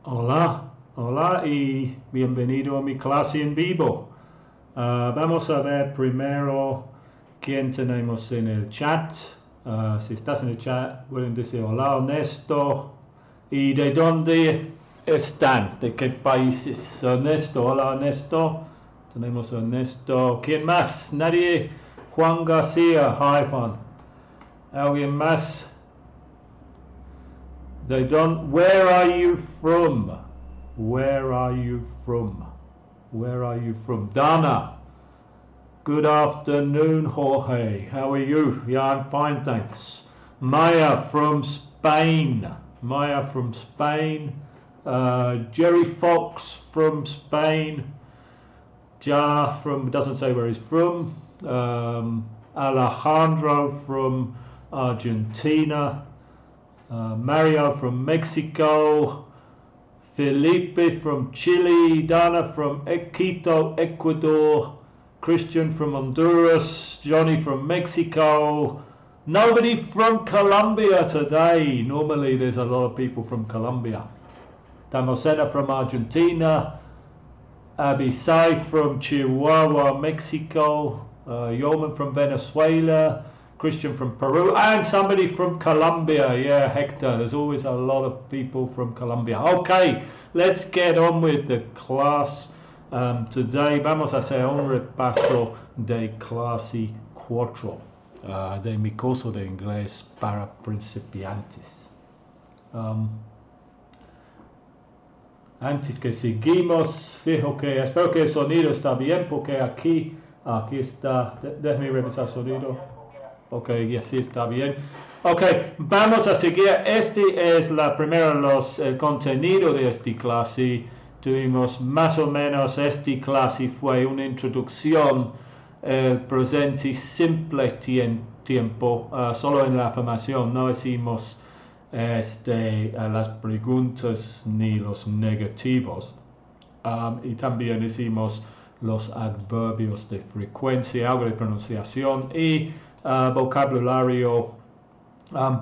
Hola, hola y bienvenido a mi clase en vivo. Vamos a ver primero quién tenemos en el chat. Si estás en el chat, pueden decir hola, Ernesto. ¿Y de dónde están? ¿De qué países? Ernesto, hola Ernesto. Tenemos a Ernesto. ¿Quién más? Nadie. Juan García. Hi Juan. ¿Alguien más? They don't. Where are you from? Where are you from? Where are you from? Dana. Good afternoon, Jorge. How are you? Yeah, I'm fine, thanks. Maya from Spain. Maya from Spain. Jerry Fox from Spain. Ja from, doesn't say where he's from. Alejandro from Argentina. Mario from Mexico, Felipe from Chile, Dana from Quito, Ecuador, Christian from Honduras, Johnny from Mexico. Nobody from Colombia today. Normally there's a lot of people from Colombia. Tamosena from Argentina, Abisai from Chihuahua, Mexico, Yeoman from Venezuela, Christian from Peru, and somebody from Colombia. Yeah, Hector. There's always a lot of people from Colombia. Okay, let's get on with the class. Today vamos a hacer un repaso de clase 4 de mi curso de inglés para principiantes. Antes que seguimos, fijo que espero que el sonido está bien porque aquí está. Déjame revisar el sonido. Ok, y así está bien. Ok, vamos a seguir. Este es la primera, el contenido de esta clase. Tuvimos más o menos, esta clase fue una introducción, el presente simple tiempo, solo en la afirmación, no hicimos las preguntas ni los negativos. Y también hicimos los adverbios de frecuencia, algo de pronunciación y vocabulario,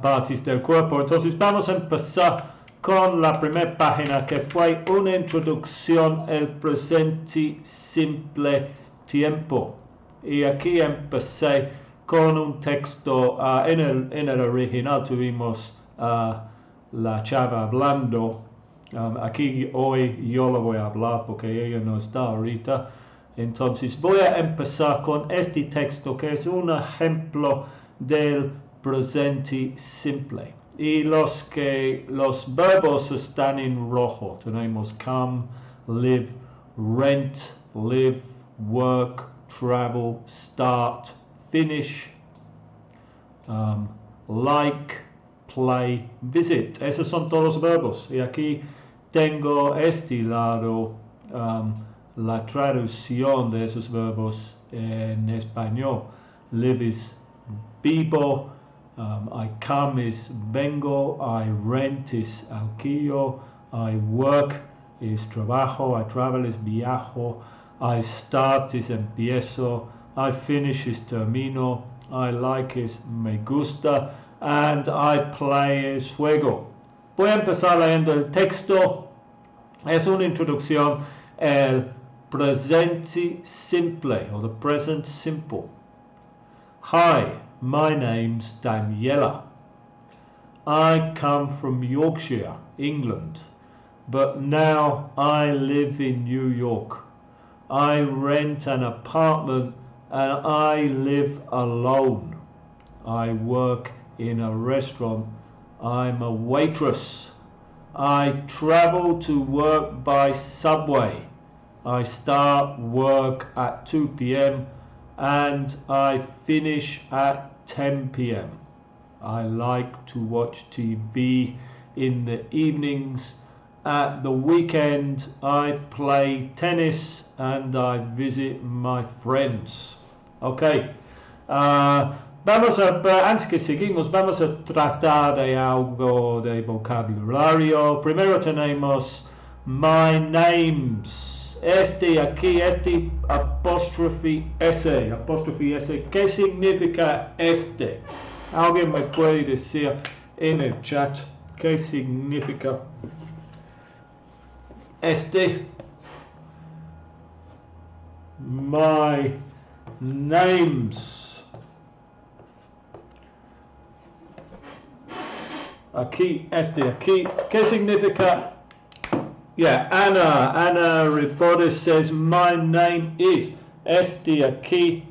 partes del cuerpo. Entonces vamos a empezar con la primera página que fue una introducción al presente simple tiempo. Y aquí empecé con un texto. En el original tuvimos la chava hablando. Aquí hoy yo lo voy a hablar porque ella no está ahorita. Entonces voy a empezar con este texto que es un ejemplo del presente simple. Y los verbos están en rojo. Tenemos come, live, rent, live, work, travel, start, finish, like, play, visit. Esos son todos los verbos. Y aquí tengo este lado la traducción de esos verbos en español. Live is vivo, I come is vengo, I rent is alquilo, I work is trabajo, I travel is viajo, I start is empiezo, I finish is termino, I like is me gusta, and I play is juego. Voy a empezar leyendo el texto. Es una introducción al presente simple, or the present simple. Hi, my name's Daniela. I come from Yorkshire, England, but now I live in New York. I rent an apartment and I live alone. I work in a restaurant. I'm a waitress. I travel to work by subway. I start work at 2 p.m. and I finish at 10 p.m. I like to watch TV in the evenings. At the weekend, I play tennis and I visit my friends. Okay. Antes que seguimos, vamos a tratar de algo de vocabulario. Primero tenemos my names. Aquí, apóstrofe S. ¿Qué significa este? ¿Alguien me puede decir en el chat qué significa? Este. My names. Aquí, este, aquí. ¿Qué significa? Yeah, Anna reporter says my name is. Este aquí.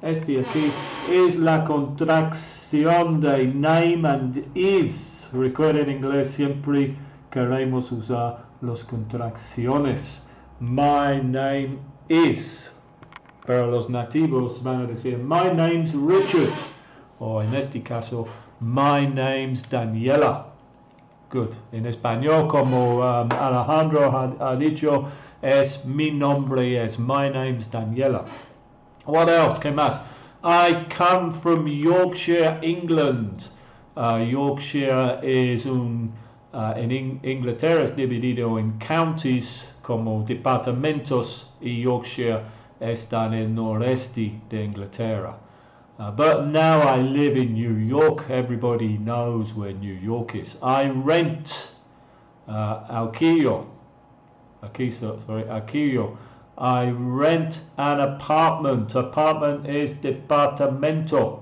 Este aquí es la contracción de name and is. Recuerden, en inglés siempre queremos usar las contracciones. My name is. Pero los nativos van a decir my name's Richard. O en este caso, my name's Daniela. Good. En español, como Alejandro ha dicho, es mi nombre es my name's Daniela. What else? ¿Qué más? I come from Yorkshire, England. Yorkshire es en Inglaterra es dividido en counties como departamentos y Yorkshire está en el noreste de Inglaterra. But now I live in New York. Everybody knows where New York is. I rent alquilo. Alquilo. I rent an apartment. Apartment es departamento.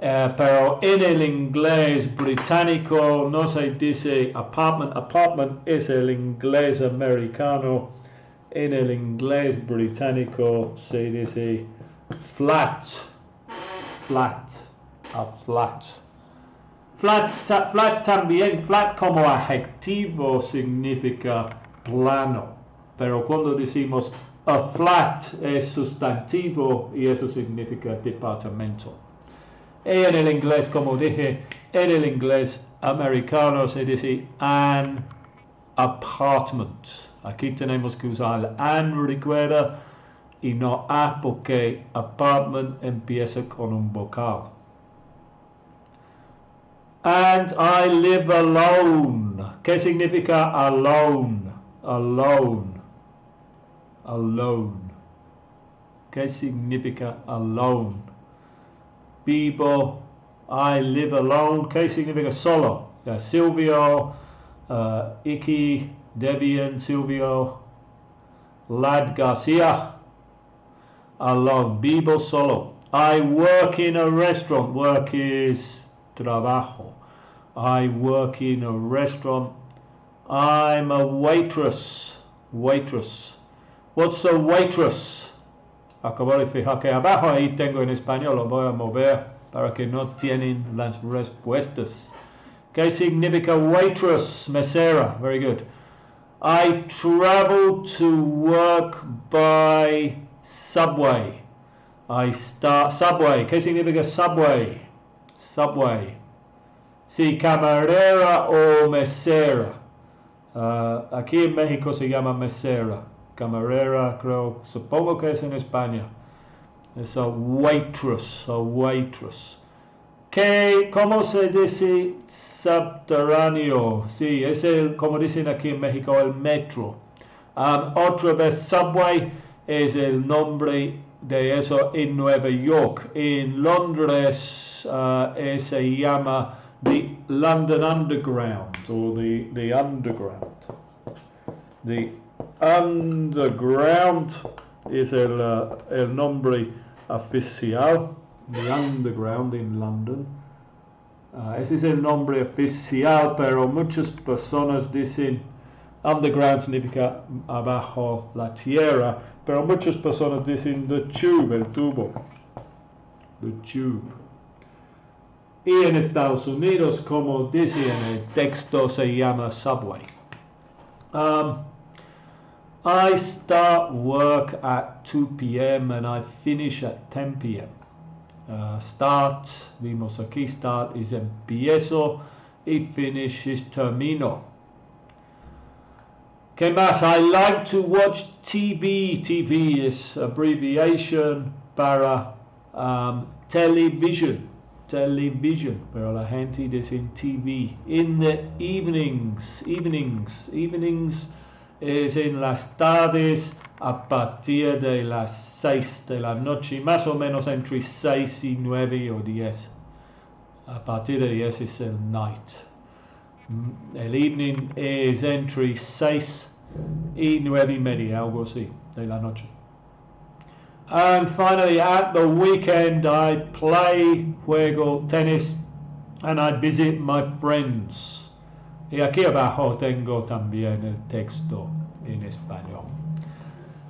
Pero en el inglés británico no se dice apartment. Apartment es el inglés americano. En el inglés británico se dice flat. Flat. A flat. Flat también. Flat como adjetivo significa plano. Pero cuando decimos a flat es sustantivo y eso significa departamento. Y en el inglés, como dije, en el inglés americano se dice an apartment. Aquí tenemos que usar el an, recuerda, y no a porque apartment empieza con un vocal. And I live alone. ¿Qué significa alone? Alone. Alone. ¿Qué significa alone? Vivo. I live alone. ¿Qué significa solo? Silvio, Iki, Debian, Silvio, Lad Garcia. Alone. Vivo solo. I work in a restaurant. Work is trabajo. I work in a restaurant. I'm a waitress. Waitress. What's a waitress? Acabo de fijar que abajo ahí tengo en español, lo voy a mover para que no tienen las respuestas. ¿Qué significa waitress? Mesera. Very good. I travel to work by subway. I start subway. ¿Qué significa subway? Subway. Sí, camarera o mesera. Aquí en México se llama mesera. Camarera, creo, supongo que es en España. Es a waitress, a waitress. ¿Cómo se dice subterráneo? Sí, es el, como dicen aquí en México, el metro. Otra vez, subway es el nombre de eso en Nueva York. En Londres se llama the London Underground, o the Underground. The Underground es el nombre oficial. The Underground in London. Ese es el nombre oficial, pero muchas personas dicen Underground significa abajo la tierra, pero muchas personas dicen the tube, el tubo. The tube. Y en Estados Unidos, como dice en el texto, se llama subway. I start work at 2 p.m. and I finish at 10 p.m. Start, vimos aquí, start is empiezo y finish is termino. ¿Qué más? I like to watch TV. TV is abbreviation para television. Television, pero la gente dice TV. In the evenings. Evenings es en las tardes a partir de las 6 de la noche, más o menos entre 6 y 9 o 10. A partir de 10 es el night. El evening es entre 6 y 9:30, algo así, de la noche. And finally, at the weekend, I play, juego tenis, and I visit my friends. Y aquí abajo tengo también el texto en español.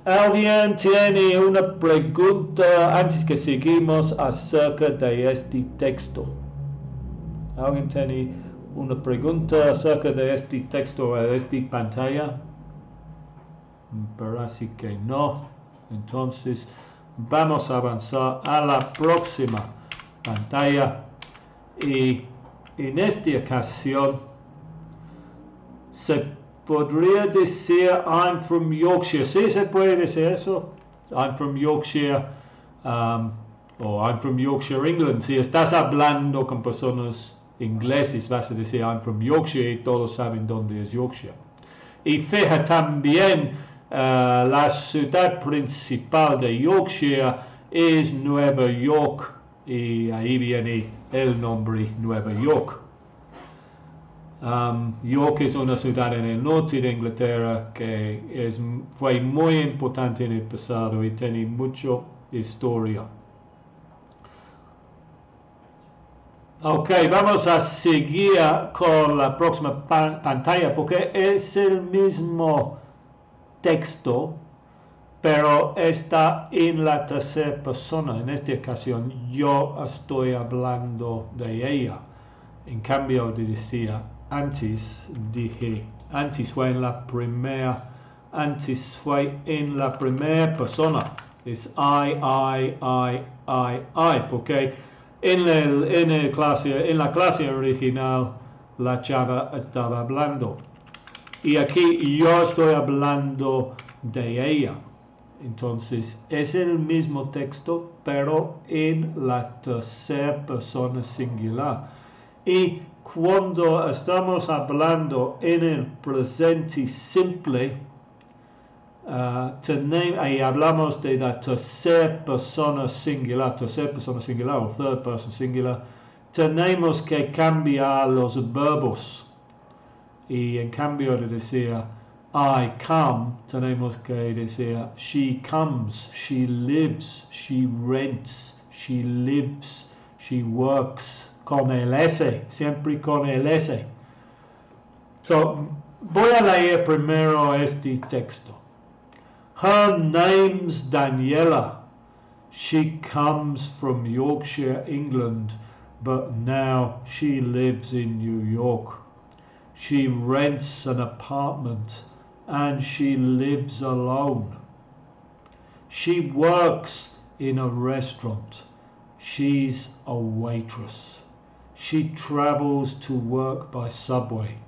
¿Alguien tiene una pregunta antes que seguimos acerca de este texto? ¿Alguien tiene una pregunta acerca de este texto o de esta pantalla? Parece que no. Entonces vamos a avanzar a la próxima pantalla. Y en esta ocasión se podría decir I'm from Yorkshire. ¿Sí se puede decir eso? I'm from Yorkshire o I'm from Yorkshire, England. Si estás hablando con personas ingleses vas a decir I'm from Yorkshire y todos saben dónde es Yorkshire. Y fija también la ciudad principal de Yorkshire es Nueva York y ahí viene el nombre Nueva York. York es una ciudad en el norte de Inglaterra que fue muy importante en el pasado y tiene mucha historia. Ok, vamos a seguir con la próxima pantalla porque es el mismo texto, pero está en la tercera persona. En esta ocasión yo estoy hablando de ella. En cambio de decir antes, dije antes fue en la primera persona. Es I, porque en la clase original la chava estaba hablando. Y aquí yo estoy hablando de ella. Entonces es el mismo texto, pero en la tercera persona singular. Y cuando estamos hablando en el presente simple, ahí hablamos de la tercera persona singular o third person singular, tenemos que cambiar los verbos. Y en cambio de decir I come, tenemos que decir she comes, she lives, she rents, she lives, she works. Con el S, siempre con el S. So, voy a leer primero este texto. Her name's Daniela. She comes from Yorkshire, England, but now she lives in New York. She rents an apartment and she lives alone. She works in a restaurant. She's a waitress. She travels to work by subway.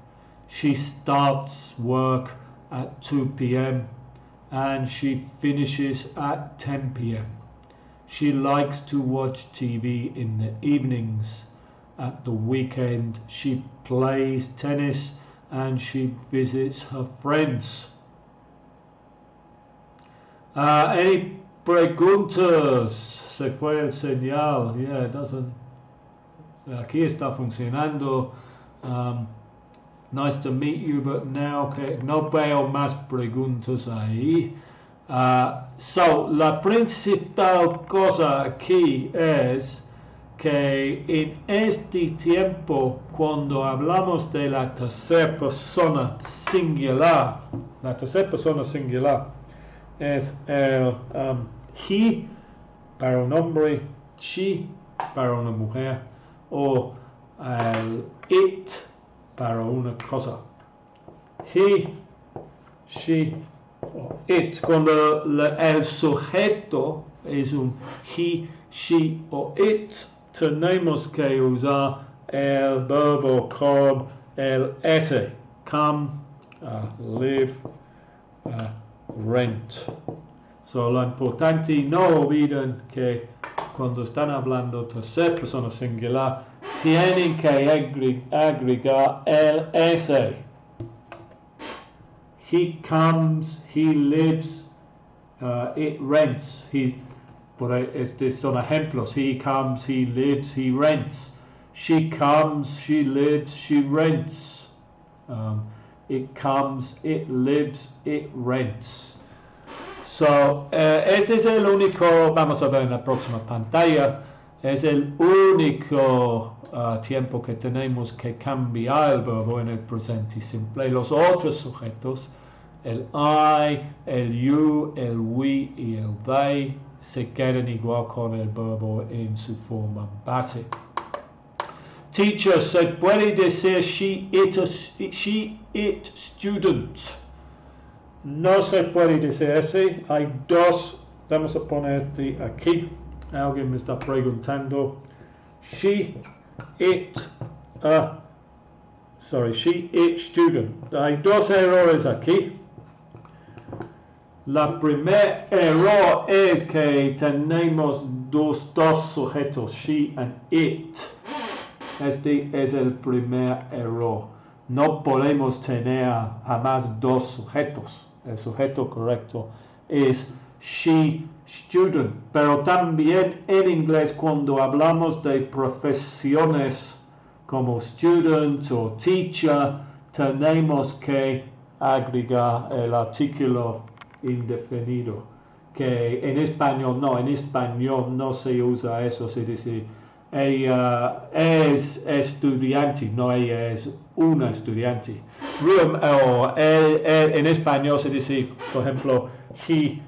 She starts work at 2 p.m. and she finishes at 10 p.m. She likes to watch TV in the evenings. At the weekend, she plays tennis and she visits her friends. Any preguntas? Se fue el señal. Yeah, it doesn't. Aquí está funcionando. Nice to meet you, but now okay, no veo más preguntas ahí. So, la principal cosa aquí es que en este tiempo, cuando hablamos de la tercera persona singular, es el he para un hombre, she para una mujer, o el it para una cosa. He, she, o it. Cuando el sujeto es un he, she o it, tenemos que usar el verbo con el S. Come, live, rent. So, lo importante, no olviden que cuando están hablando tercera persona singular, tienen que agregar el S. He comes, he lives, it rents. Estos son ejemplos. He comes, he lives, he rents. She comes, she lives, she rents. It comes, it lives, it rents. So, este es el único, vamos a ver en la próxima pantalla, es el único tiempo que tenemos que cambiar el verbo en el presente simple. Los otros sujetos, el I, el you, el we y el they, se quedan igual con el verbo en su forma base. Teacher, se puede decir she, it student. No se puede decir así. Hay dos. Vamos a poner este aquí. Alguien me está preguntando. She, it student. Hay dos errores aquí. La primer error es que tenemos dos sujetos, she and it. Este es el primer error. No podemos tener jamás dos sujetos. El sujeto correcto es she, student. Pero también en inglés, cuando hablamos de profesiones como student o teacher, tenemos que agregar el artículo indefinido. Que en español no se usa eso, se dice ella es estudiante, no ella es una estudiante. En español se dice, por ejemplo, he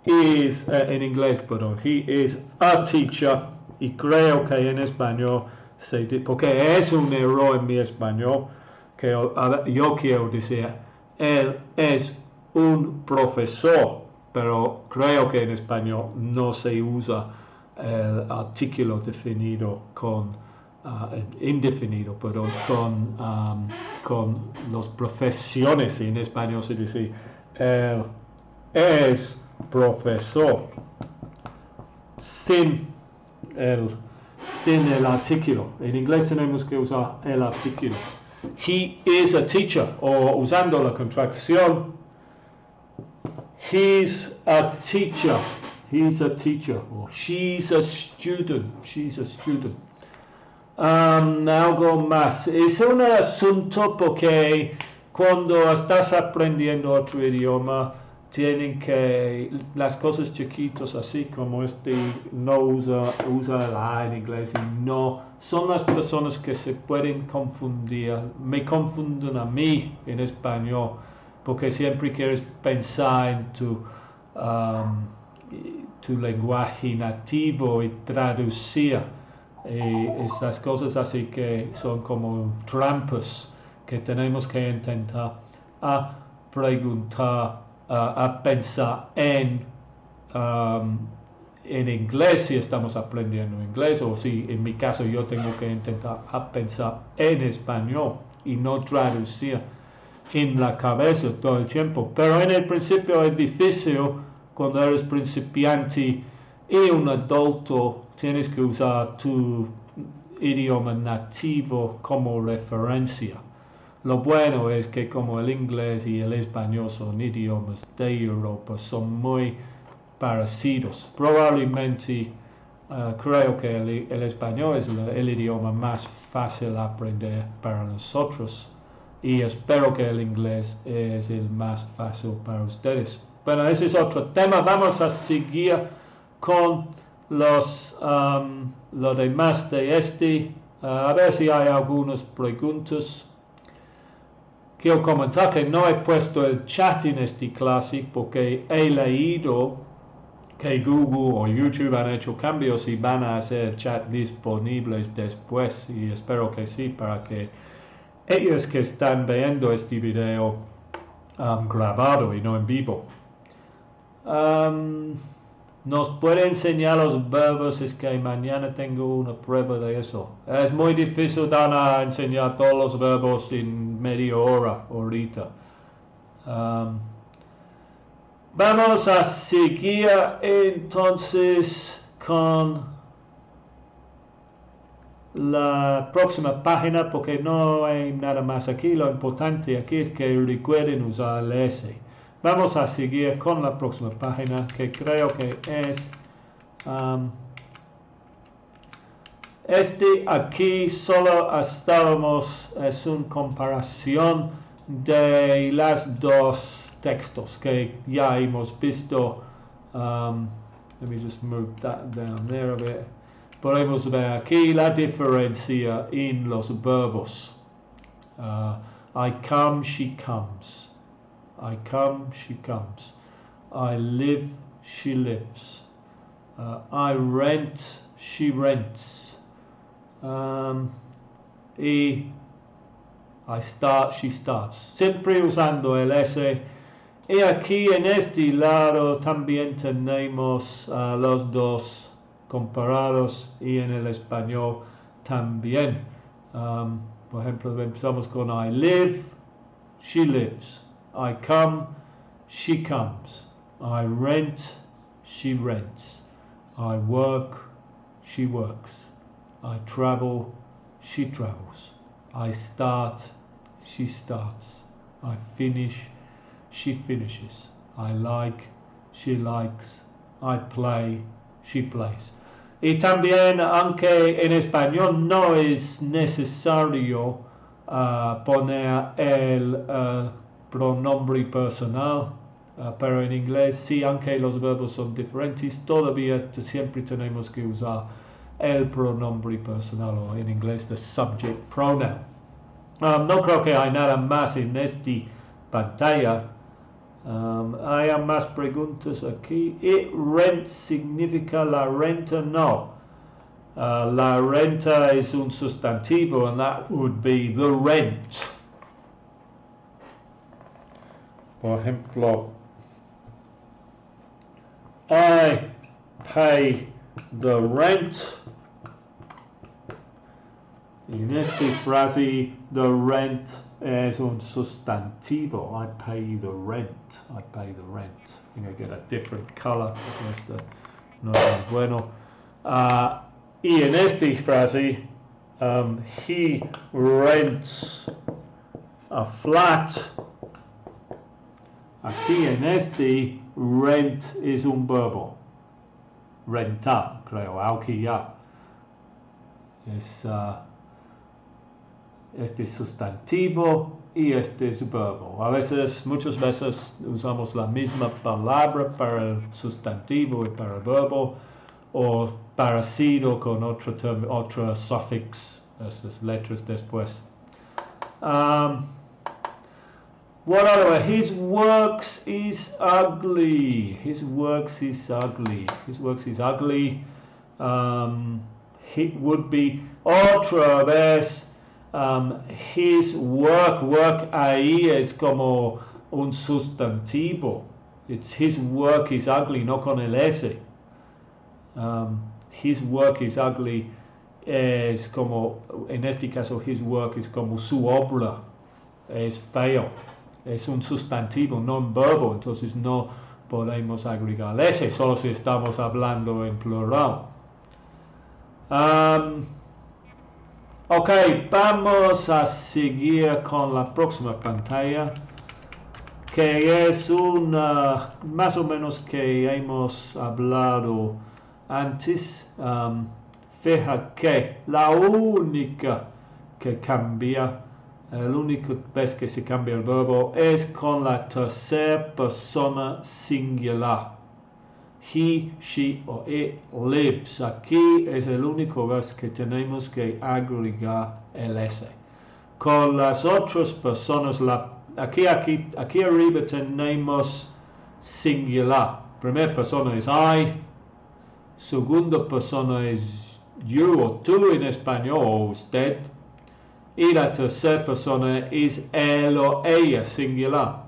is, en inglés, perdón, he is a teacher, y creo que en español se dice, porque es un error en mi español, que yo quiero decir, él es un profesor, pero creo que en español no se usa el artículo definido indefinido, perdón, con las profesiones. En español se dice él es profesor sin el artículo. En inglés tenemos que usar el artículo. He is a teacher, o usando la contracción, he's a teacher. He's a teacher, or she's a student. She's a student. Algo más. Es un asunto porque cuando estás aprendiendo otro idioma, tienen que las cosas chiquitas así como no usa el A en inglés y no son las personas que se pueden confundir. Me confunden a mí en español porque siempre quieres pensar en tu lenguaje nativo y traducir esas cosas así que son como trampas que tenemos que intentar a preguntar, a pensar en inglés si estamos aprendiendo inglés, o si en mi caso yo tengo que intentar a pensar en español y no traducir en la cabeza todo el tiempo. Pero en el principio es difícil. Cuando eres principiante y un adulto, tienes que usar tu idioma nativo como referencia. Lo bueno es que como el inglés y el español son idiomas de Europa, son muy parecidos. Probablemente creo que el español es el idioma más fácil de aprender para nosotros y espero que el inglés es el más fácil para ustedes. Bueno, ese es otro tema. Vamos a seguir con lo demás de este. A ver si hay algunas preguntas. Quiero comentar que no he puesto el chat en esta clase porque he leído que Google o YouTube han hecho cambios y van a hacer chat disponibles después. Y espero que sí, para que ellos que están viendo este video grabado y no en vivo. Nos puede enseñar los verbos, es que mañana tengo una prueba de eso. Es muy difícil Dana enseñar todos los verbos en media hora ahorita. Vamos a seguir entonces con la próxima página porque no hay nada más aquí. Lo importante aquí es que recuerden usar el S. Vamos a seguir con la próxima página que creo que es aquí solo estábamos, es una comparación de las dos textos que ya hemos visto. Let me just move that down there a bit. Podemos ver aquí la diferencia en los verbos. I come, she comes. I come, she comes. I live, she lives. I rent, she rents. Y I start, she starts. Siempre usando el S. Y aquí en este lado también tenemos los dos comparados y en el español también. Por ejemplo, empezamos con I live, she lives. I come, she comes. I rent, she rents. I work, she works. I travel, she travels. I start, she starts. I finish, she finishes. I like, she likes. I play, she plays. Y también, aunque en español no es necesario poner el pronombre personal, pero en inglés sí, aunque los verbos son diferentes, todavía siempre tenemos que usar el pronombre personal, o en inglés the subject pronoun. No creo que hay nada más en esta pantalla. Hay más preguntas aquí. It rent significa la renta, no. La renta es un sustantivo, and that would be the rent. Por ejemplo, I pay the rent. En esta frase, the rent es un sustantivo. I pay the rent. I pay the rent. I think I get a different color because no es bueno. Y en esta frase, he rents a flat. Aquí en este, rent es un verbo. Rentar, creo, alquilar. Es este es sustantivo y este es verbo. Muchas veces usamos la misma palabra para el sustantivo y para el verbo, o parecido con otro suffix, esas letras después. What other? His works is ugly. His works is ugly. His works is ugly. It would be otra vez. His work ahí es como un sustantivo. It's his work is ugly, no con el S. His work is ugly es como, en este caso, his work es como su obra. Es feo. Es un sustantivo, no un verbo, entonces no podemos agregar S, solo si estamos hablando en plural. Ok, vamos a seguir con la próxima pantalla, que es una más o menos que hemos hablado antes. Fija que la única que cambia, la única vez que se cambia el verbo es con la tercera persona singular. He, she o it lives. Aquí es el único vez que tenemos que agregar el S. Con las otras personas, aquí arriba tenemos singular. Primera persona es I. Segunda persona es you o tú en español, o usted. Y la tercera persona es él o ella, singular.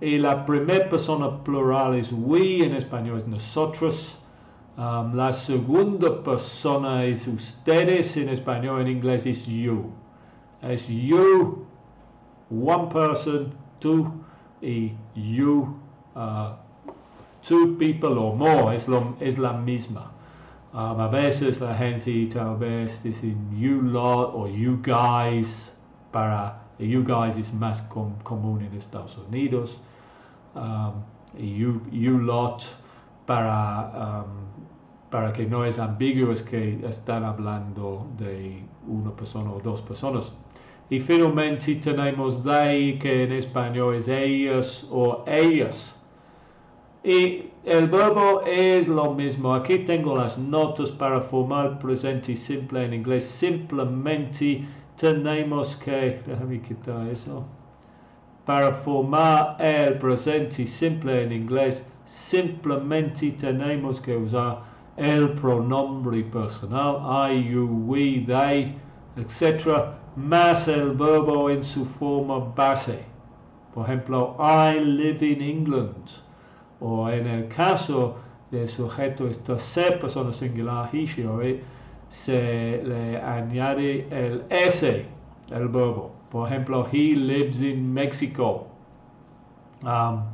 Y la primera persona plural es we, en español es nosotros. La segunda persona es ustedes, en español, en inglés es you. Es you, one person, two, y you, two people or more, es la misma. A veces la gente tal vez dice you lot o you guys, you guys es más común en Estados Unidos. You lot para que no es ambiguo, es que están hablando de una persona o dos personas. Y finalmente tenemos they, que en español es ellos o ellas. Y el verbo es lo mismo. Aquí tengo las notas para formar presente simple en inglés. Simplemente tenemos que... Déjame quitar eso. Para formar el presente simple en inglés, simplemente tenemos que usar el pronombre personal, I, you, we, they, etc., más el verbo en su forma base. Por ejemplo, I live in England. O en el caso del sujeto es tercera persona singular, he, she, or it, se le añade el s, el verbo. Por ejemplo, he lives in Mexico.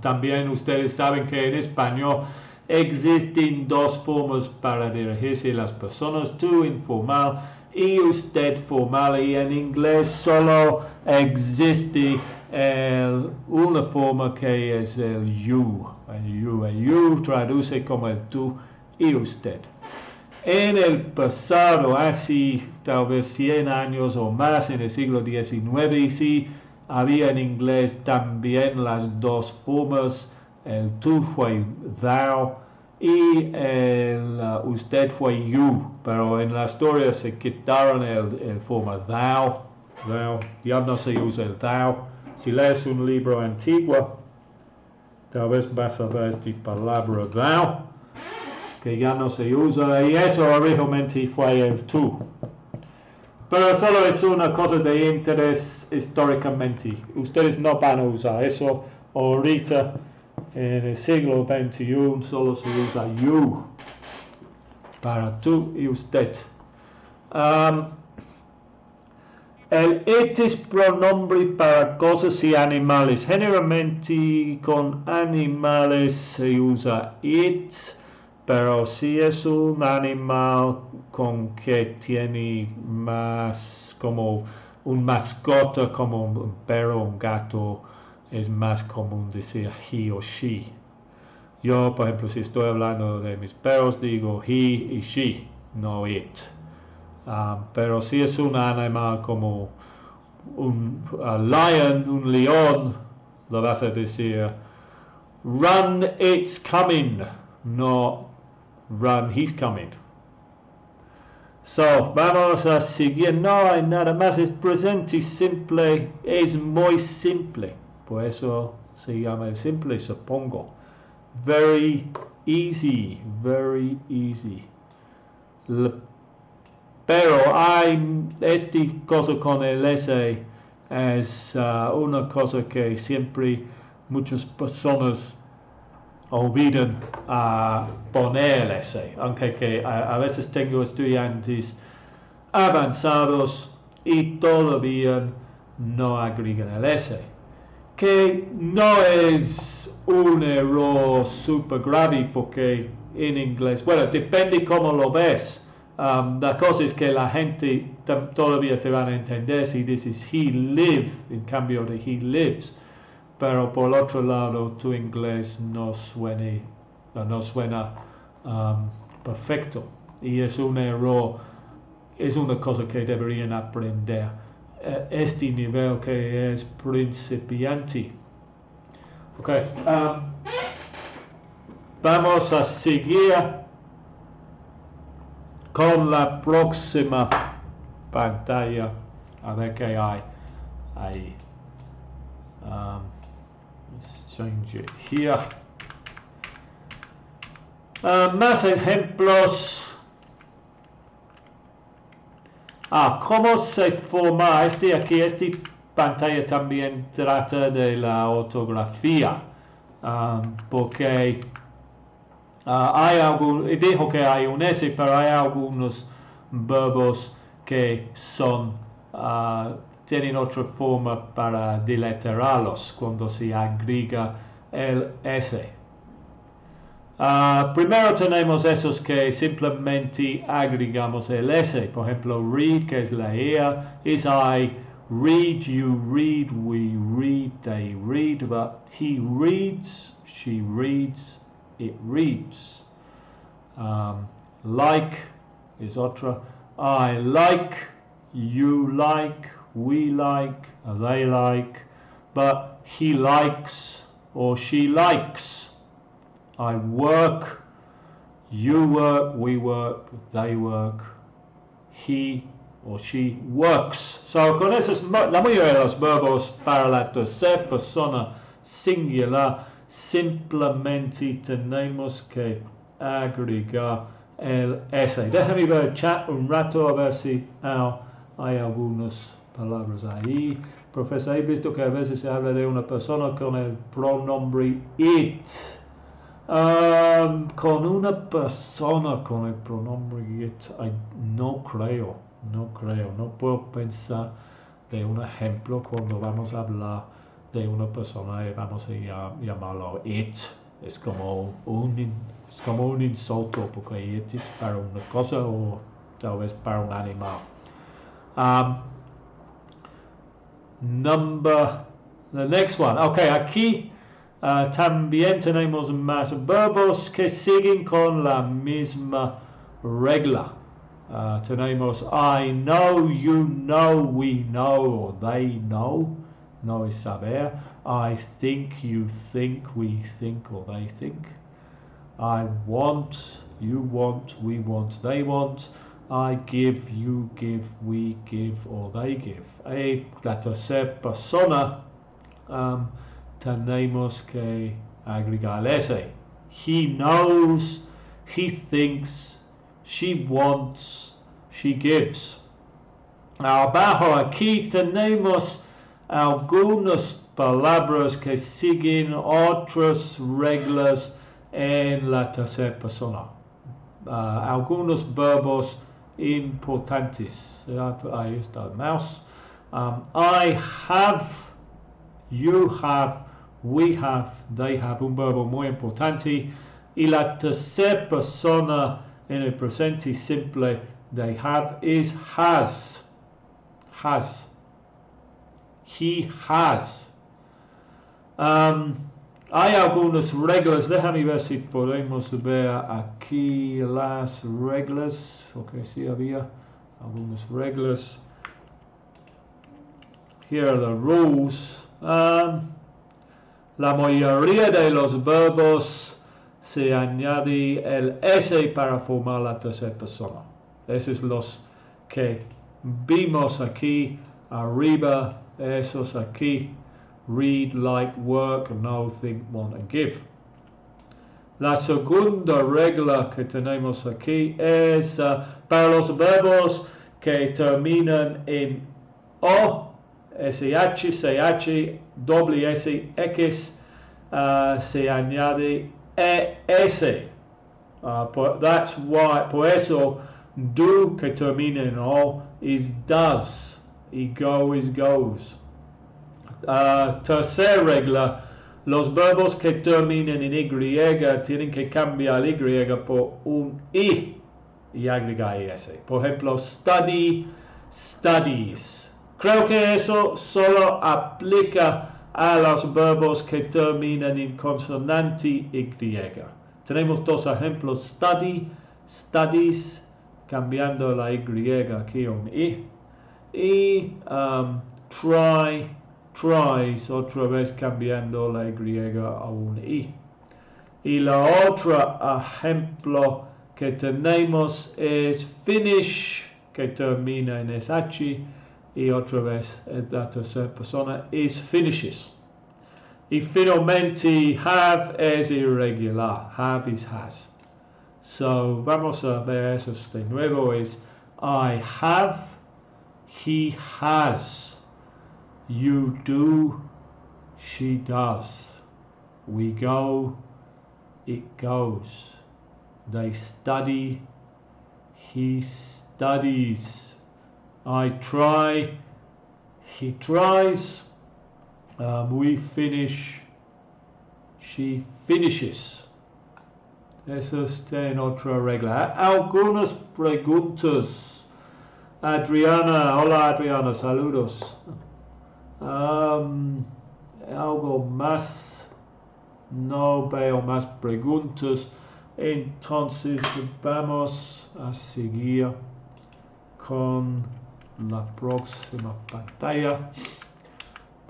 También ustedes saben que en español existen dos formas para dirigirse a las personas, tú informal y usted formal, y en inglés solo existe una forma que es el you. El you traduce como el tú y usted. En el pasado, hace tal vez 100 años o más, en el siglo XIX, sí había en inglés también las dos formas. El tú fue thou y el usted fue you, pero en la historia se quitaron el forma thou. Ya no se usa el thou. Si lees un libro antiguo, tal vez vas a ver esta palabra thou, que ya no se usa, y eso originalmente fue el tú. Pero solo es una cosa de interés históricamente. Ustedes no van a usar eso ahorita. En el siglo XXI solo se usa you para tú y usted. El it es pronombre para cosas y animales. Generalmente con animales se usa it, pero si es un animal con que tiene más como un mascota, como un perro, un gato, es más común decir he o she. Yo, por ejemplo, si estoy hablando de mis perros, digo he y she, no it. Pero si es un animal como un lion, un león, lo vas a decir run, it's coming, no run, he's coming. So, vamos a seguir. No hay nada más, es presente simple, es muy simple. Por eso se llama simple, supongo. Very easy, very easy. Pero hay esta cosa con el S, es una cosa que siempre muchas personas olvidan poner el S, aunque que a veces tengo estudiantes avanzados y todavía no agregan el S, que no es un error super grave porque en inglés, bueno, depende cómo lo ves. La cosa es que la gente todavía te van a entender si dices he live en cambio de he lives, pero por otro lado tu inglés no suena perfecto y es un error, es una cosa que deberían aprender este nivel que es principiante. Okay, vamos a seguir con la próxima pantalla, a ver qué hay ahí. Let's change it here. Más ejemplos. ¿Cómo se forma? Esta pantalla también trata de la ortografía, porque dijo que hay un S, pero hay algunos verbos que tienen otra forma para delettrarlos cuando se agrega el S. Primero tenemos esos que simplemente agregamos el S. Por ejemplo, read, que es leer, is I read, you read, we read, they read, but he reads, she reads, it reads. Like is otra. I like, you like, we like, they like, but he likes or she likes. I work, you work, we work, they work, he or she works. So con eso es la mayoría de los verbos para la tercera persona singular. Simplemente tenemos que agregar el ese. Déjame ver el chat un rato a ver si hay algunas palabras ahí. Profesor, he visto que a veces se habla de una persona con el pronombre it. Con una persona con el pronombre it, no creo. No puedo pensar de un ejemplo cuando vamos a hablar de una persona y vamos a llamarlo it. Es como un insulto porque it es para una cosa o tal vez para un animal. The next one. Okay, aquí también tenemos más verbos que siguen con la misma regla. Tenemos I know, you know, we know, or they know. No es saber. I think, you think, we think, or they think. I want, you want, we want, they want. I give, you give, we give, or they give. La tercera persona tenemos que agregar ese. He knows, he thinks, she wants, she gives. Abajo aquí tenemos algunas palabras que siguen otras reglas en la tercera persona. Algunos verbos importantes. Ahí está el mouse. I have, you have, we have, they have, un verbo muy importante. Y la tercera persona en el presente simple de have is has. Has. He has. Hay algunas reglas. Déjame ver si podemos ver aquí las reglas. Ok, sí había algunas reglas. Here are the rules. La mayoría de los verbos se añade el ese para formar la tercera persona. Esos son los que vimos aquí arriba. Esos aquí. Read, like, work, know, think, want, and give. La segunda regla que tenemos aquí es para los verbos que terminan en O, SH, CH, WS, X, se añade ES. That's why, por eso, do que termina en O is does, y go is goes. Tercera regla, los verbos que terminan en Y tienen que cambiar Y por un I y agregar S. Por ejemplo, study, studies. Creo que eso solo aplica a los verbos que terminan en consonante Y. Tenemos dos ejemplos, study, studies, cambiando la Y aquí a un I. Y try, tries, otra vez cambiando la Y a un I. Y la otra ejemplo que tenemos es finish, que termina en SH, y otra vez la tercera persona es finishes. Y finalmente have es irregular, have is has. So vamos a ver eso de nuevo, es I have, he has. You do, she does. We go, it goes. They study, he studies. I try, he tries. We finish, she finishes. Eso está en otra regla. Algunas preguntas. Adriana, hola Adriana, saludos. Algo más, no veo más preguntas, entonces vamos a seguir con la próxima pantalla.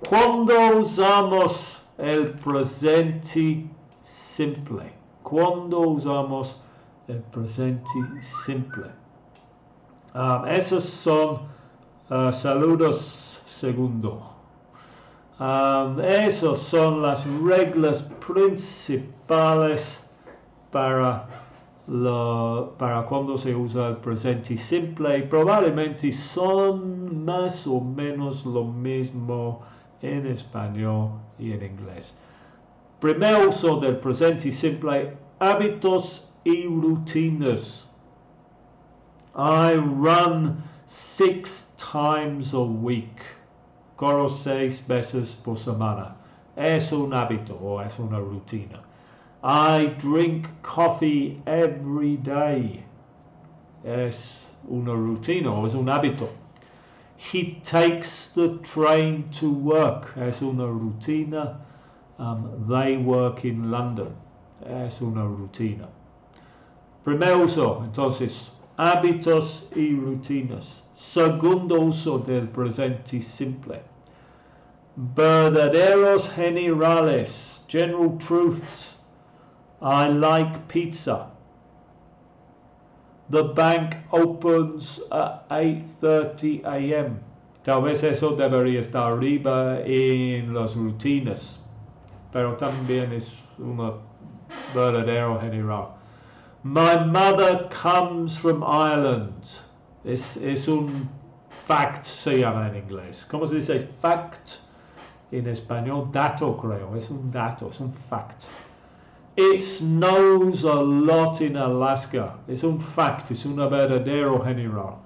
Cuando usamos el presente simple. Cuando usamos el presente simple. Esos son saludos segundo. Esas son las reglas principales para cuando se usa el presente simple. Probablemente son más o menos lo mismo en español y en inglés. Primer uso del presente simple, hábitos y rutinas. I run 6 times a week. Corro 6 veces por semana. Es un hábito o es una rutina. I drink coffee every day. Es una rutina o es un hábito. He takes the train to work. Es una rutina. They work in London. Es una rutina. Primer uso, entonces, hábitos y rutinas. Segundo uso del presente simple. Verdaderos generales. General truths. I like pizza. The bank opens at 8:30 a.m. Tal vez eso debería estar arriba en las rutinas, pero también es un verdadero general. My mother comes from Ireland. Es un fact, se llama en inglés. ¿Cómo se dice fact en español? Dato, creo. Es un dato, es un fact. It snows a lot in Alaska. Es un fact, es un verdadero general.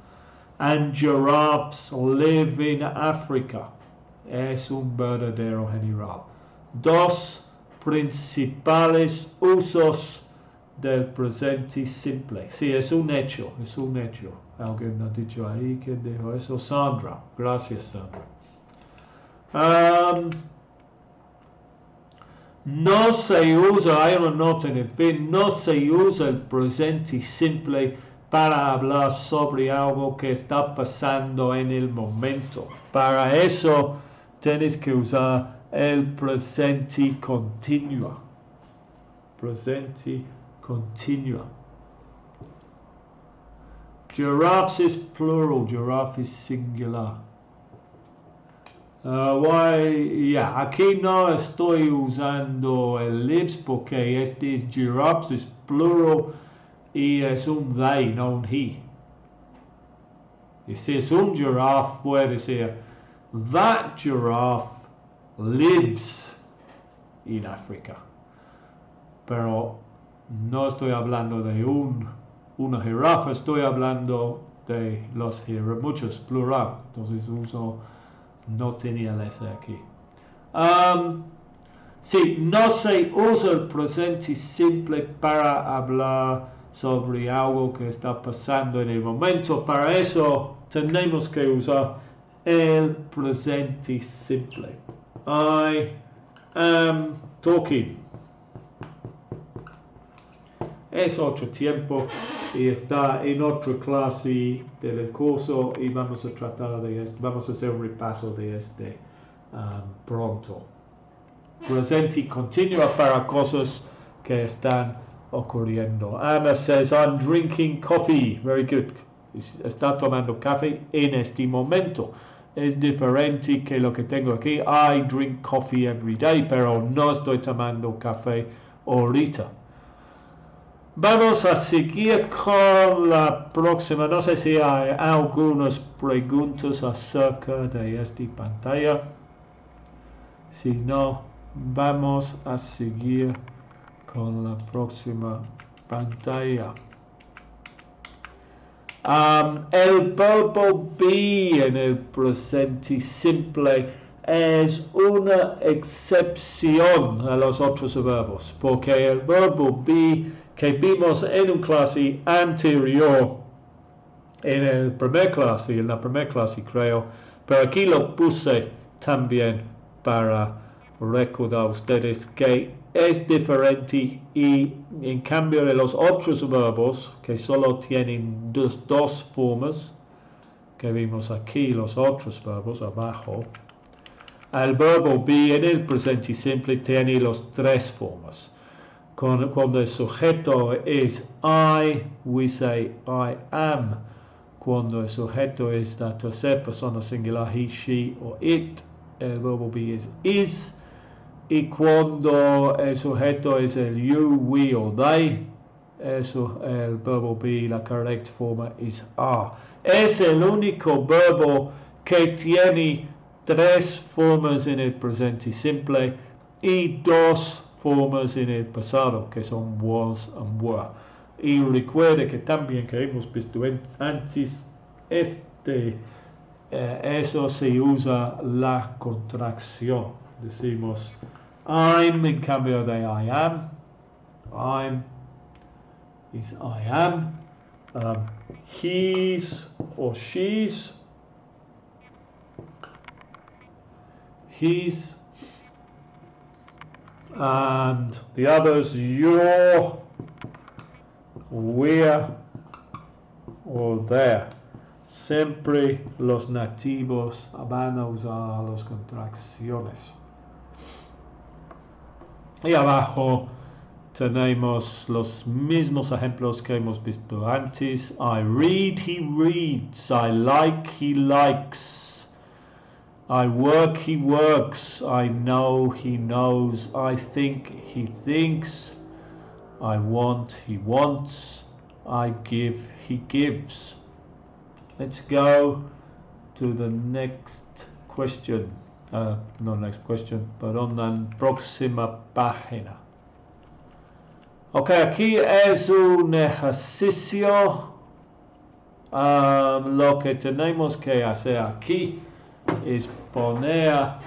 And giraffes live in Africa. Es un verdadero general. Dos principales usos del presente simple. Sí, es un hecho, es un hecho. Alguien ha dicho ahí que dijo eso. Sandra. Gracias, Sandra. No se usa, hay una nota en el fin, no se usa el presente simple para hablar sobre algo que está pasando en el momento. Para eso tienes que usar el presente continuo. Presente continuo. Giraffes es plural, giraffe es singular. Aquí no estoy usando el lives porque este es giraffes, es plural y es un they, no un he. Y si es un giraffe puede ser that giraffe lives in Africa. Pero no estoy hablando de una jirafa, estoy hablando de los jirafas, muchos, plural. Entonces uso, no tenía el S aquí. Sí, no se usa el presente simple para hablar sobre algo que está pasando en el momento. Para eso tenemos que usar el presente simple. I am talking. Es otro tiempo y está en otra clase del curso y vamos a tratar de esto, vamos a hacer un repaso de este pronto. Presente continua para cosas que están ocurriendo. Anna says, I'm drinking coffee. Very good. Está tomando café en este momento. Es diferente que lo que tengo aquí. I drink coffee every day, pero no estoy tomando café ahorita. Vamos a seguir con la próxima. No sé si hay algunas preguntas acerca de esta pantalla. Si no, vamos a seguir con la próxima pantalla. El verbo be en el presente simple es una excepción a los otros verbos, porque el verbo be que vimos en una clase anterior, en la primera clase creo, pero aquí lo puse también para recordar a ustedes que es diferente y en cambio de los otros verbos que solo tienen dos formas, que vimos aquí, los otros verbos abajo, el verbo be en el presente simple tiene las tres formas. Cuando el sujeto es I, we say I am. Cuando el sujeto es la tercera persona singular, he, she o it, el verbo be es is. Y cuando el sujeto es el you, we o they, el verbo be, la correcta forma es are. Es el único verbo que tiene tres formas en el presente simple y dos formas en el pasado, que son was and were. Y recuerde que también que hemos visto antes, eso se usa la contracción. Decimos I'm en cambio de I am. I'm is I am. He's or she's. He's. And the others, your, we're, or there. Siempre los nativos van a usar las contracciones. Y abajo tenemos los mismos ejemplos que hemos visto antes. I read, he reads. I like, he likes. I work, he works. I know, he knows. I think, he thinks. I want, he wants. I give, he gives. Let's go to the next question. No next question, but on la próxima página. Ok, aquí es un ejercicio. Lo que tenemos que hacer aquí es poner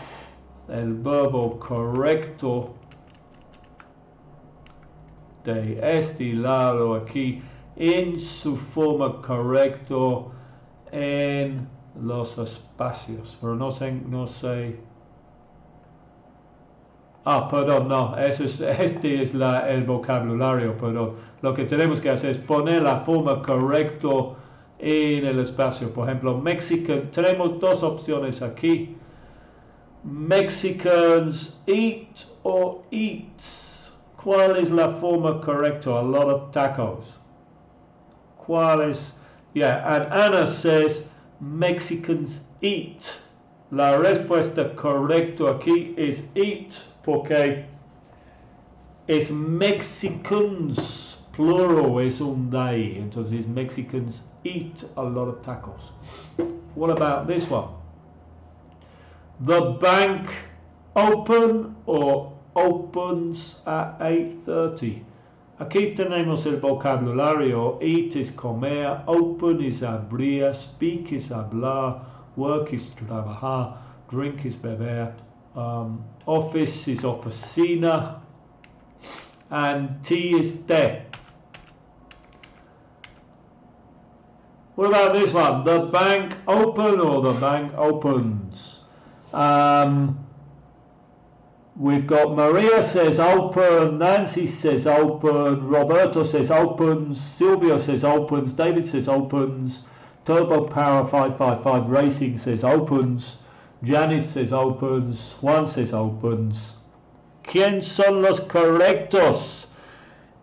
el verbo correcto de este lado aquí en su forma correcta en los espacios. Pero no sé. Perdón, no, este es el vocabulario, pero lo que tenemos que hacer es poner la forma correcta en el espacio. Por ejemplo, Mexican, tenemos dos opciones aquí. Mexicans eat or eats. ¿Cuál es la forma correcta? A lot of tacos. ¿Cuál es? Yeah, and Anna says Mexicans eat. La respuesta correcta aquí es eat, porque es Mexicans, plural es un they, entonces Mexicans eat a lot of tacos. What about this one? The bank open or opens at 8:30. Aquí tenemos el vocabulario. Eat es comer, open es abrir, speak es hablar, work es trabajar, drink es beber, office is oficina, and tea is té. What about this one? The bank open or the bank opens? We've got Maria says open, Nancy says open, Roberto says opens, Silvio says opens, David says opens, Turbo Power 555 Racing says opens, Janet says opens, Juan says opens. ¿Quién son los correctos?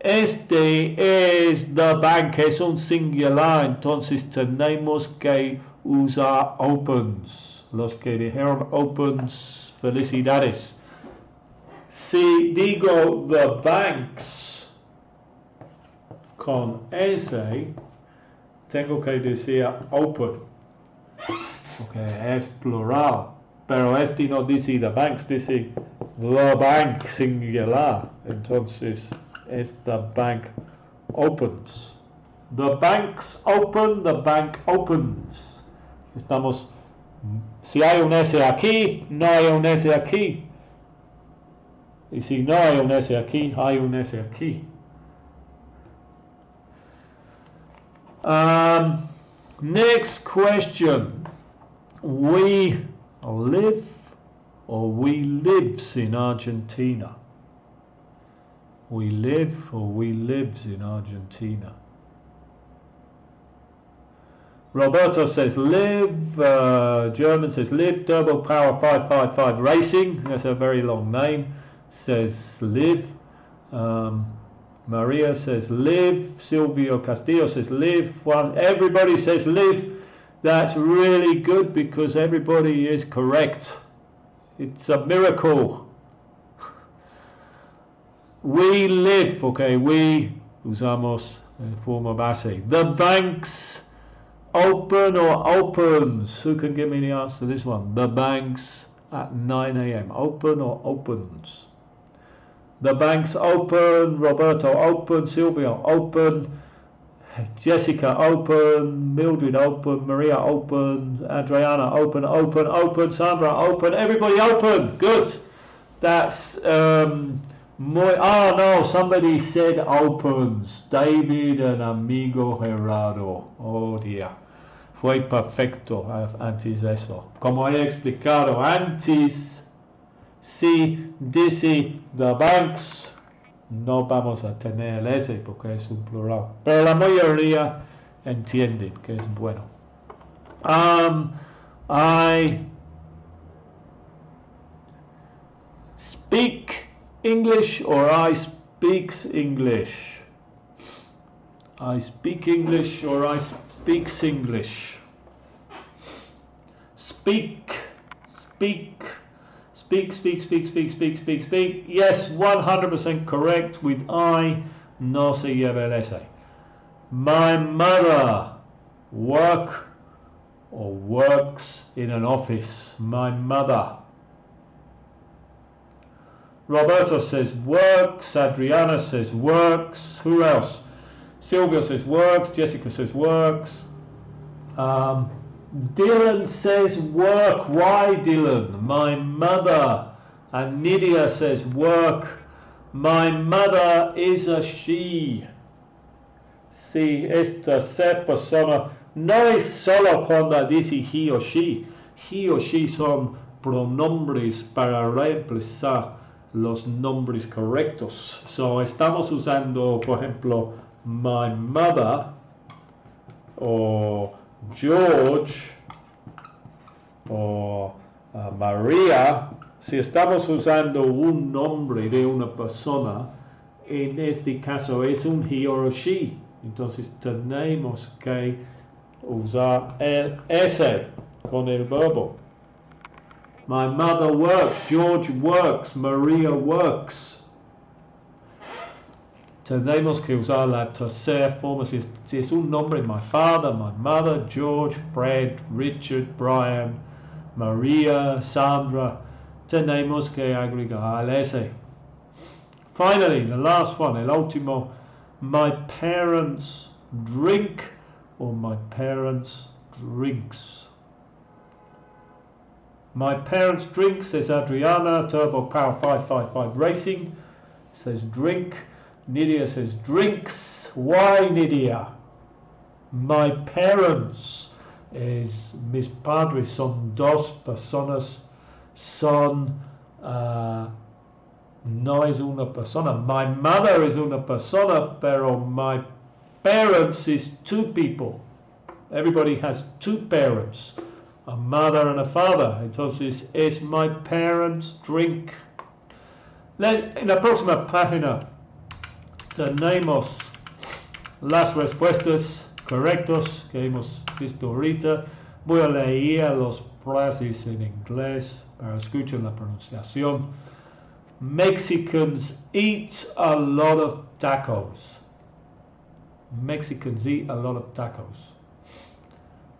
Este es the bank, es un singular, entonces tenemos que usar opens. Los que dijeron opens, felicidades. Si digo the banks con S, tengo que decir open, porque es plural, pero este no dice the banks, dice the bank singular, entonces es the bank opens. The banks open, the bank opens. Estamos, si hay un S aquí, no hay un S aquí. Y si no hay un S aquí, hay un S aquí. Next question. We live or we lives in Argentina? We live or we lives in Argentina? Roberto says live. German says live. Turbo Power 555 Racing. That's a very long name. Says live. Maria says live. Silvio Castillo says live. Everybody says live. That's really good because everybody is correct. It's a miracle. We live. Okay, we usamos forma base. The banks open or opens? Who can give me the answer to this one? The banks at 9 a.m. Open or opens? The banks open. Roberto open. Silvio open. Jessica open. Mildred open. Maria open. Adriana open. Open. Open. Sandra open. Everybody open. Good. That's no, somebody said opens. David and amigo Gerardo. Oh dear. Fue perfecto antes de eso. Como he explicado antes, si dice the banks, no vamos a tener el S porque es un plural. Pero la mayoría entienden que es bueno. I speak English or I speaks English. I speak English or I speaks English. Speak. Yes, 100% correct. With I, no se lleva el S. My mother works in an office. My mother. Roberto says works. Adriana says works. Who else? Silvia says works. Jessica says works. Dylan says work. Why, Dylan? My mother. And Nydia says work. My mother is a she. Sí, esta ser persona no es solo cuando dice he o she. He o she son pronombres para reemplazar los nombres correctos. So estamos usando, por ejemplo, my mother o George o María. Si estamos usando un nombre de una persona, en este caso es un he o she. Entonces tenemos que usar el S con el verbo. My mother works, George works, Maria works. Tenemos que usar la tercera forma. Si es un nombre, my father, my mother, George, Fred, Richard, Brian, Maria, Sandra. Tenemos que agregar el S. Finally, the last one, el último. My parents drink or my parents drinks. My parents drink, says Adriana. Turbo Power 555 Racing says drink. Nydia says drinks. Why, Nydia? My parents is mis padres son dos personas. Son no es una persona. My mother is una persona, pero my parents is two people. Everybody has two parents. A mother and a father. Entonces, es my parents drink. En la próxima página tenemos las respuestas correctas que hemos visto ahorita. Voy a leer las frases en inglés para escuchar la pronunciación. Mexicans eat a lot of tacos. Mexicans eat a lot of tacos.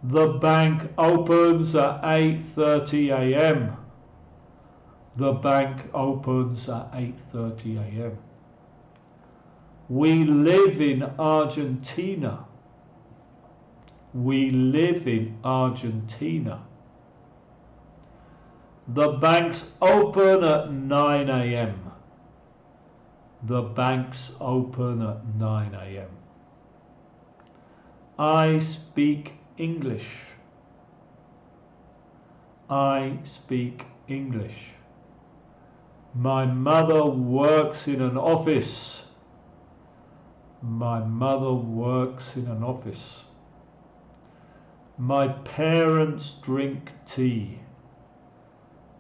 The bank opens at 8:30 a.m. The bank opens at 8:30 a.m. We live in Argentina. We live in Argentina. The banks open at 9 a.m. The banks open at 9 a.m. I speak English. I speak English. My mother works in an office. My mother works in an office. My parents drink tea.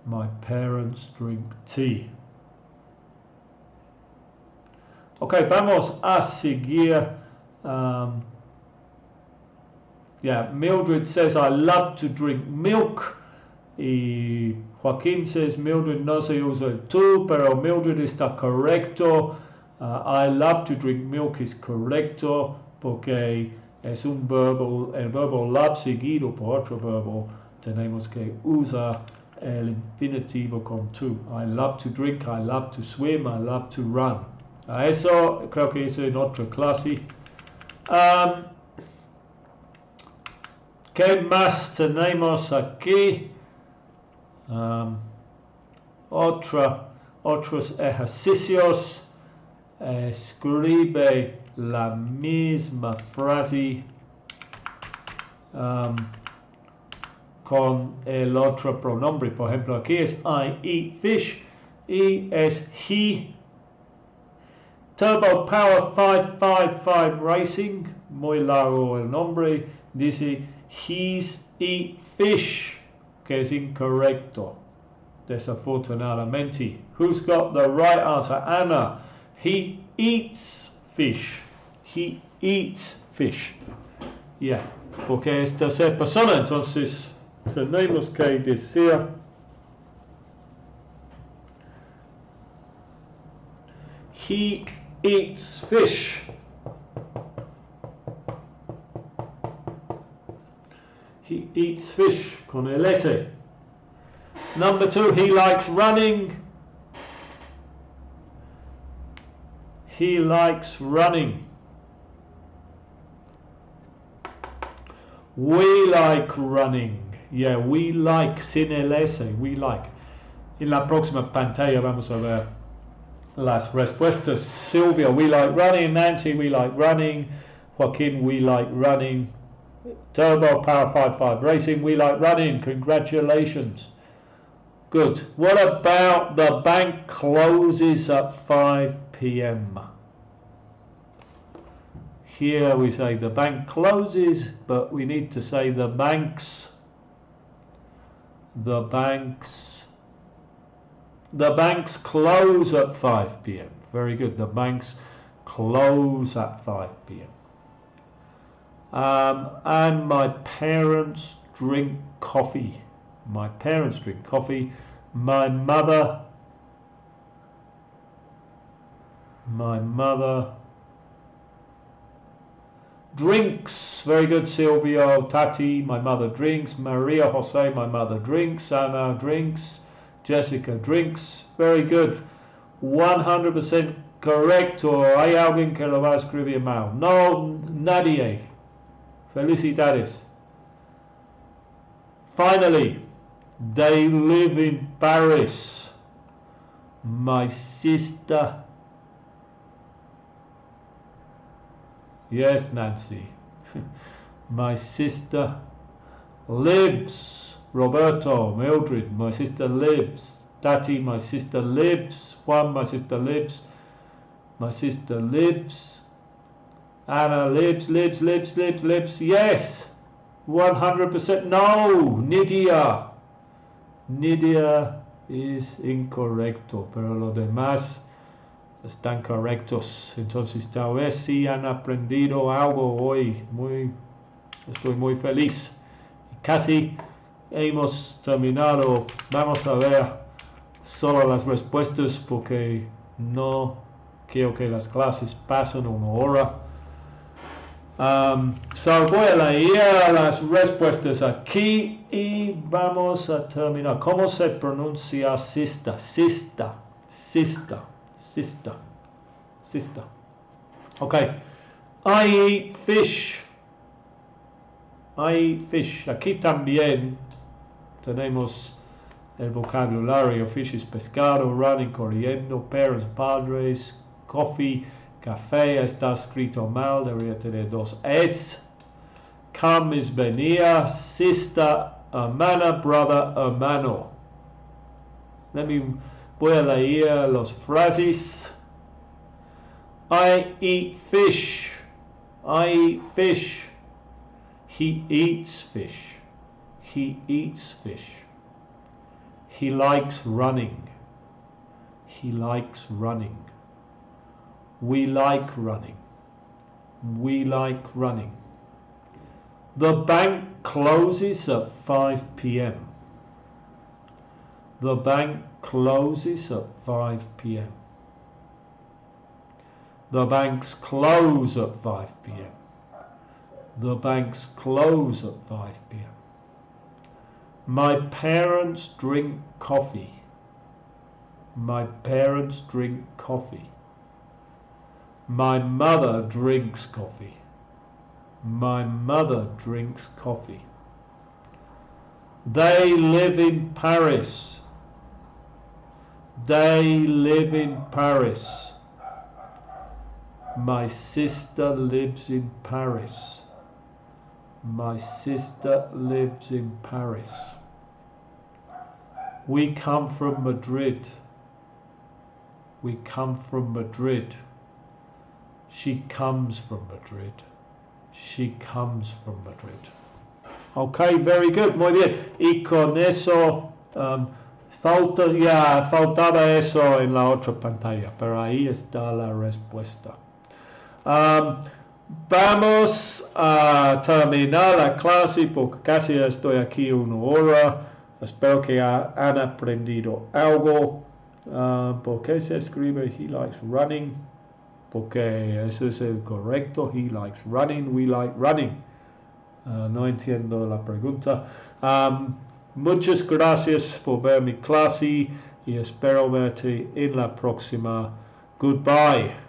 My parents drink tea. Ok, vamos a seguir. Mildred says, I love to drink milk. Y Joaquín says, Mildred no se usa el tú, pero Mildred está correcto. I love to drink milk es correcto porque es un verbo, el verbo love seguido por otro verbo. Tenemos que usar el infinitivo con tú. I love to drink, I love to swim, I love to run. A eso creo que hice en otra clase. ¿Qué más tenemos aquí? Otros ejercicios. Escribe la misma frase con el otro pronombre. Por ejemplo, aquí es I eat fish y es he. Turbo Power 555 Racing, muy largo el nombre, dice he's eat fish, que es incorrecto, desafortunadamente. Who's got the right answer? Anna. He eats fish. He eats fish. Yeah, porque es tercera persona, entonces tenemos que decir he eats fish. He eats fish con el S. Number 2, he likes running. He likes running. We like running. Yeah, we like sin el S. We like. En la próxima pantalla vamos a ver las respuestas. Sylvia, we like running. Nancy, we like running. Joaquin, we like running. Turbo Power 55 Racing, we like running. Congratulations. Good. What about the bank closes at 5 p.m.? Here we say the bank closes, but we need to say the banks close at 5 p.m. Very good. The banks close at 5 p.m. And my parents drink coffee. My parents drink coffee. My mother drinks. Very good, Silvio. Tati, my mother drinks. Maria Jose, my mother drinks. Anna drinks. Jessica drinks. Very good. 100% correcto. ¿Hay alguien que lo va a escribir mal? No, nadie. Felicidades. Finally, they live in Paris. My sister. Yes, Nancy. My sister lives. Roberto, Mildred, my sister lives. Tati, my sister lives. Juan, my sister lives. My sister lives. Anna lives. Yes. 100%. No. Nidia is incorrecto, pero los demás están correctos. Entonces tal vez sí han aprendido algo hoy. Estoy muy feliz. Casi hemos terminado. Vamos a ver solo las respuestas porque no quiero que las clases pasen una hora. Voy a leer las respuestas aquí y vamos a terminar. ¿Cómo se pronuncia sister? Sister. Ok. I eat fish. Aquí también tenemos el vocabulario. Fish es pescado, running, corriendo, parents, padres, coffee, café. Está escrito mal, debería tener 2 S. Come es venir, sister, hermana, brother, hermano. Voy a leer las frases. I eat fish. He eats fish. He eats fish. He likes running. He likes running. We like running. We like running. The bank closes at 5 p.m. The bank closes at 5 p.m. The banks close at 5 p.m. The banks close at 5 p.m. My parents drink coffee. My parents drink coffee. My mother drinks coffee. My mother drinks coffee. They live in Paris. They live in Paris. My sister lives in Paris. My sister lives in Paris. We come from Madrid. We come from Madrid. She comes from Madrid. She comes from Madrid. Okay, very good, muy bien. Y con eso, faltaba eso en la otra pantalla, pero ahí está la respuesta. Vamos a terminar la clase porque casi estoy aquí 1 hora. Espero que han aprendido algo. ¿Por qué se escribe he likes running? Porque eso es el correcto. He likes running, we like running. No entiendo la pregunta. Muchas gracias por ver mi clase y espero verte en la próxima. Goodbye.